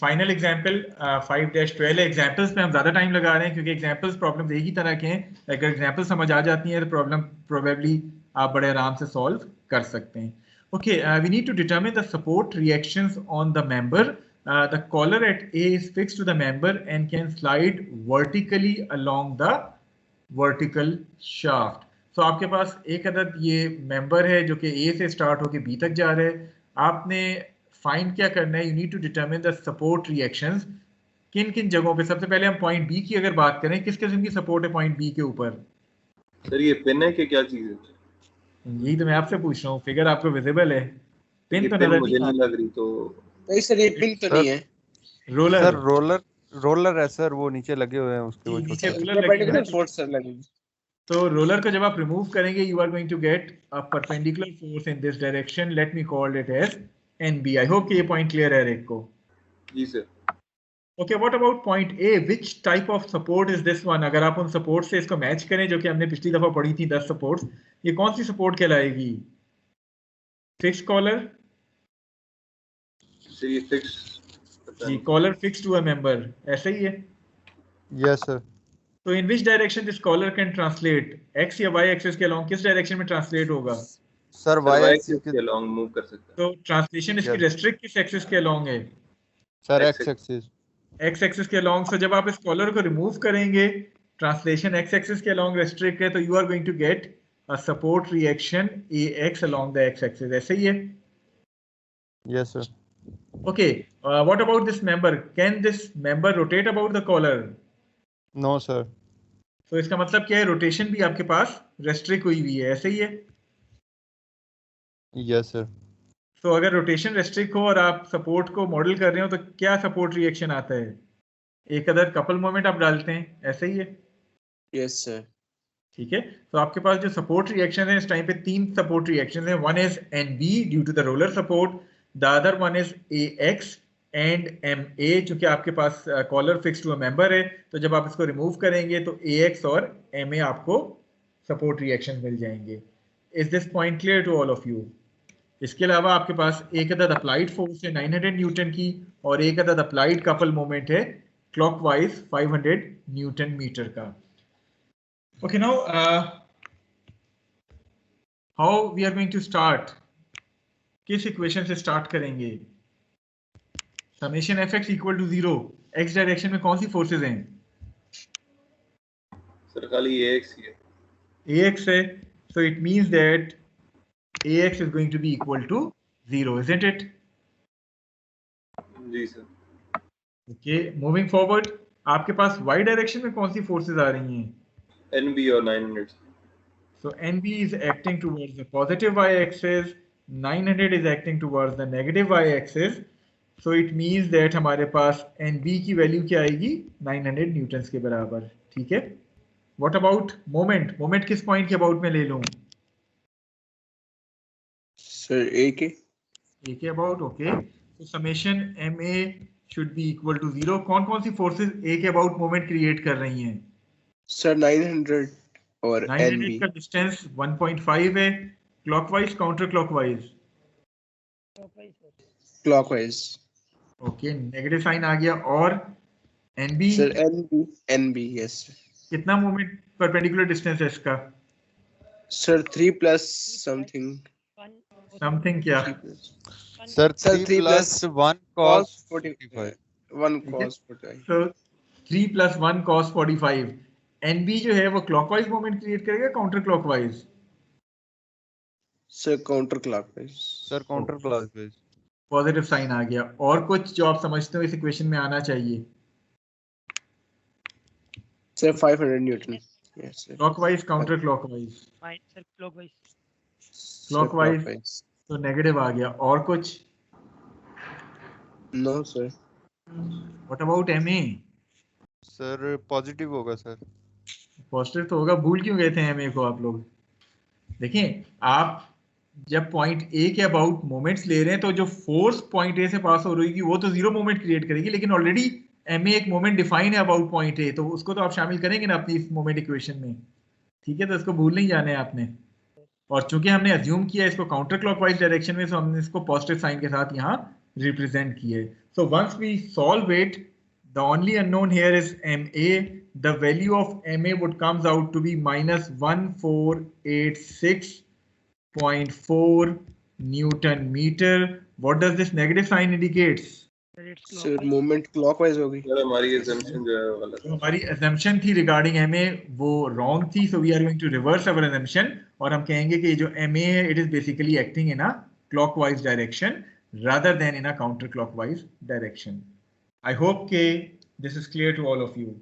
Final example 5-12 examples में हम ज्यादा टाइम लगा रहे हैं क्योंकि एग्जाम्पल्स प्रॉब्लम एक ही तरह के हैं। अगर एग्जाम्पल समझ आ जाती है तो प्रॉब्लम प्रोबेबली आप बड़े आराम से सॉल्व कर सकते हैं। Okay, we need to determine the support reactions on the member. The collar at A is fixed to the member and can slide vertically along the vertical shaft. तो आपके पास एक अदद ये मेंबर है जो कि ए से स्टार्ट होकर बी तक जा रहा है। आपने फाइंड क्या करना है, you need to determine the support reactions. किन किन जगहों पे, सबसे पहले हम पॉइंट बी की अगर बात करें, किस किस्म की सपोर्ट है पॉइंट बी के ऊपर? सर ये पिन है कि क्या चीज है? यही तो मैं आपसे पूछ रहा हूँ, फिगर आपको विजिबल है? पिन तो पिन नजर मुझे नहीं लग रही तो नहीं सर, ये पिन तो नहीं है। रोलर सर रोलर है सर, वो नीचे लगे हुए हैं उसके, वो नीचे छोटे रोलर लगे हैं। फोर्स सर लगेगी। तो रोलर को जब आप रिमूव करेंगे, you are going to get a perpendicular force in this direction. Let me call it as NB. I hope कि ये पॉइंट क्लियर है एक को। जी sir. Okay, what about point A? Which type of support is this one? अगर आप उन support से इसको मैच करें जो कि हमने पिछली दफा पढ़ी थी 10 सपोर्ट्स, ये कौन सी सपोर्ट कहलाएगी? फिक्स कॉलर जी, फिक्स जी, collar fix to a member, ऐसे ही है। Yes sir. तो in which direction this collar can translate? X या वाई एक्सिस के अलोंग किस डायरेक्शन में ट्रांसलेट होगा? सर वाई एक्सिस के अलोंग मूव कर सकता है। तो ट्रांसलेशन इसकी रेस्ट्रिक्ट किस एक्सिस के अलोंग है? Sir X axis. X axis के अलोंग। सो जब आप इस कॉलर को रिमूव करेंगे, ट्रांसलेशन एक्स एक्सिस के अलोंग रेस्ट्रिक्ट है, तो you are going to get a support reaction A X along the X axis, ऐसे ही है। Yes sir. Okay, what about this member? Can this member rotate about the collar? No sir. तो इसका मतलब क्या है? रोटेशन भी आपके पास रेस्ट्रिक्ट हुई हुई है, ऐसे ही है। Yes sir. तो अगर रोटेशन रेस्ट्रिक्ट हो और आप सपोर्ट को मॉडल कर रहे हो तो क्या सपोर्ट रिएक्शन आता है? एक अदर कपल मोमेंट आप डालते हैं, ऐसे ही है। Yes sir. ठीक है, तो आपके पास जो सपोर्ट रिएक्शन है इस टाइम पे, तीन सपोर्ट रिएक्शन है। One is N B due to the roller support, the other one is A X and M A, चूंकि आपके पास collar fix to a member है, तो जब आप इसको रिमूव करेंगे तो ए एक्स और एम ए आपको सपोर्ट रिएक्शन मिल जाएंगे। Is this point clear to all of you? इसके अलावा आपके पास एक अदद अप्लाइड फोर्स है 900 न्यूटन की, और एक अदद अप्लाइड कपल मोमेंट है क्लॉकवाइज 500 न्यूटन मीटर का। Okay, now how we are going to start? किस इक्वेशन से स्टार्ट करेंगे? Summation F X equal to 0। X direction में कौन सी फोर्सेस हैं? सर खाली ये एक्स ही है। ax है, so it means that ax is going to be equal to 0, isn't it? जी सर। Okay, moving forward, आपके पास y डायरेक्शन में कौन सी फोर्सेस आ रही हैं? NB और 900। So NB is acting towards the positive y-axis, 900 is acting towards the negative y-axis. So it means that हमारे पास NB की value क्या आएगी? 900 न्यूटन्स के बराबर। ठीक है, What about मोमेंट? मोमेंट किस पॉइंट के अबाउट में ले लूं? सर ए के अबाउट। ओके, तो summation MA should be equal to 0। कौन कौन सी फोर्सेस A के अबाउट मोमेंट क्रिएट कर रही हैं? सर 900 और 900 NB का डिस्टेंस 1.5 है। Clockwise counter clockwise? Clockwise. Okay, negative sign आ गया। और NB? Sir NB yes. कितना मोमेंट परपेंडिकुलर डिस्टेंस है इसका? सर 3 प्लस समथिंग क्या? सर 3 3 प्लस 1 cos 45 1 cos 45। तो 3 + 1 cos 45। NB जो है वो क्लॉकवाइज मोमेंट क्रिएट करेगा counter clockwise? Sir counter clockwise. Sir counter clockwise. Positive sign आ गया। और कुछ जो आप समझते हो इस इक्वेशन में आना चाहिए? Sir 500 newton. Yes sir. Clockwise counter clockwise? Sir clockwise. Clockwise तो नेगेटिव आ गया। और कुछ? No sir. What about MA? Sir positive होगा सर। पॉजिटिव तो होगा, भूल क्यों गए थे MA को आप लोग? देखिए, आप जब पॉइंट A के अबाउट मोमेंट्स ले रहे हैं तो जो फोर्स पॉइंट A से पास हो रही है वो तो 0 मोमेंट क्रिएट करेगी, लेकिन ऑलरेडी MA एक मोमेंट डिफाइन है अबाउट पॉइंट A, तो उसको तो आप शामिल करेंगे ना अपनी इस मोमेंट इक्वेशन में। ठीक है, तो इसको भूल नहीं जाना है आपने। और चूंकि हमने अज्यूम किया इसको काउंटर क्लॉकवाइज डायरेक्शन में, तो हमने इसको पॉजिटिव साइन के साथ यहाँ रिप्रेजेंट किए. So once we solve it, the only unknown here is MA. The value of MA would comes out to be minus 1486.4 Newton meter. What does this negative sign indicates? Sir, movement clockwise होगी. Sir हमारी assumption जो है वो गलत है. हमारी assumption थी regarding MA वो wrong थी, so we are going to reverse our assumption और हम कहेंगे कि जो MA है it is basically acting in a clockwise direction rather than in a counterclockwise direction. I hope this is clear to all of you.